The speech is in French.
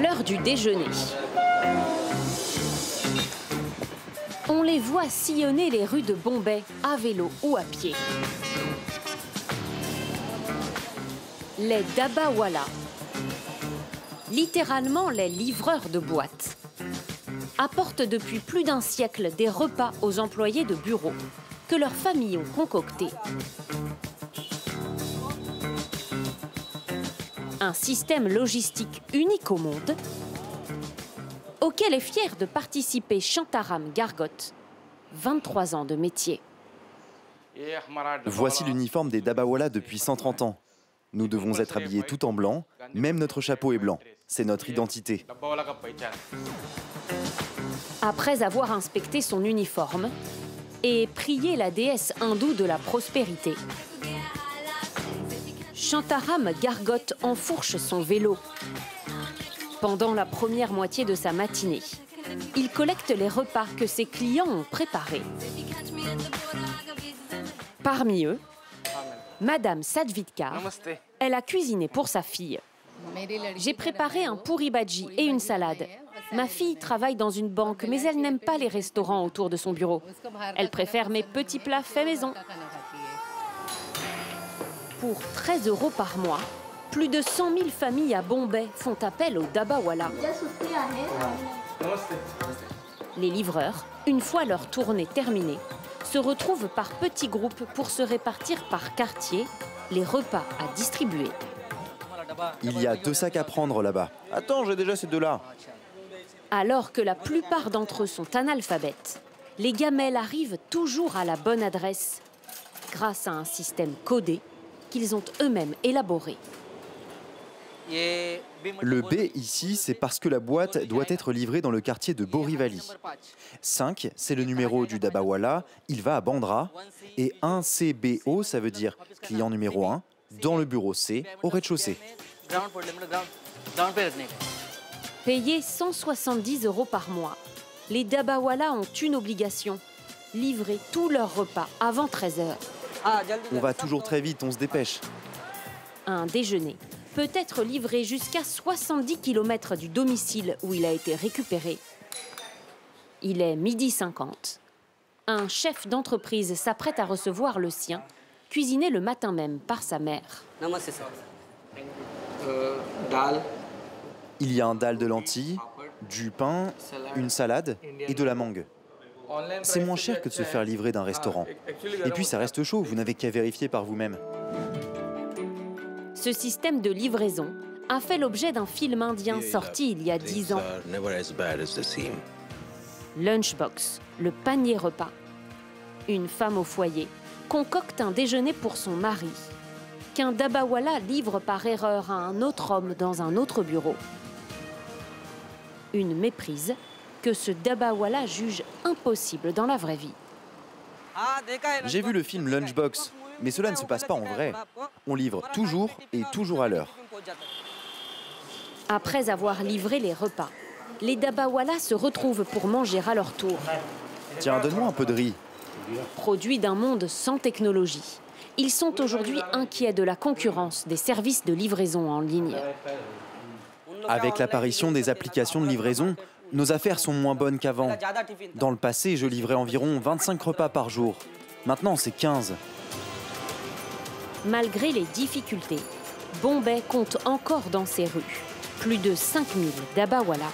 l'heure du déjeuner. On les voit sillonner les rues de Bombay à vélo ou à pied. Les dabawala, littéralement les livreurs de boîtes, apportent depuis plus d'un siècle des repas aux employés de bureau que leurs familles ont concoctés. Un système logistique unique au monde, auquel est fier de participer Shantaram Gargotte, 23 ans de métier. Voici l'uniforme des dabawala depuis 130 ans. Nous devons être habillés tout en blanc, même notre chapeau est blanc. C'est notre identité. Après avoir inspecté son uniforme et prié la déesse hindoue de la prospérité, Shantaram Gargotte enfourche son vélo. Pendant la première moitié de sa matinée, il collecte les repas que ses clients ont préparés. Parmi eux, Madame Sadvidkar, elle a cuisiné pour sa fille. J'ai préparé un puri bhaji et une salade. Ma fille travaille dans une banque, mais elle n'aime pas les restaurants autour de son bureau. Elle préfère mes petits plats faits maison. Pour 13 € par mois, plus de 100 000 familles à Bombay font appel aux dabawala. Les livreurs, une fois leur tournée terminée, se retrouvent par petits groupes pour se répartir par quartier les repas à distribuer. Il y a 2 sacs à prendre là-bas. Attends, j'ai déjà ces 2-là. Alors que la plupart d'entre eux sont analphabètes, les gamelles arrivent toujours à la bonne adresse grâce à un système codé qu'ils ont eux-mêmes élaboré. Le B ici, c'est parce que la boîte doit être livrée dans le quartier de Borivali. 5, c'est le numéro du dabawala, il va à Bandra. Et 1CBO, ça veut dire client numéro 1, dans le bureau C, au rez-de-chaussée. Payés 170 € par mois, les dabawala ont une obligation, livrer tous leurs repas avant 13 h. On va toujours très vite, on se dépêche. Un déjeuner peut être livré jusqu'à 70 km du domicile où il a été récupéré. Il est 12h50. Un chef d'entreprise s'apprête à recevoir le sien, cuisiné le matin même par sa mère. Il y a un dal de lentilles, du pain, une salade et de la mangue. C'est moins cher que de se faire livrer d'un restaurant. Et puis ça reste chaud, vous n'avez qu'à vérifier par vous-même. Ce système de livraison a fait l'objet d'un film indien sorti il y a 10 ans. Lunchbox, le panier repas. Une femme au foyer concocte un déjeuner pour son mari, qu'un dabawala livre par erreur à un autre homme dans un autre bureau. Une méprise que ce dabawala juge impossible dans la vraie vie. J'ai vu le film Lunchbox, mais cela ne se passe pas en vrai. On livre toujours et toujours à l'heure. Après avoir livré les repas, les dabawala se retrouvent pour manger à leur tour. Tiens, donne-moi un peu de riz. Produits d'un monde sans technologie, ils sont aujourd'hui inquiets de la concurrence des services de livraison en ligne. Avec l'apparition des applications de livraison, nos affaires sont moins bonnes qu'avant. Dans le passé, je livrais environ 25 repas par jour. Maintenant, c'est 15. Malgré les difficultés, Bombay compte encore dans ses rues plus de 5000 dabawala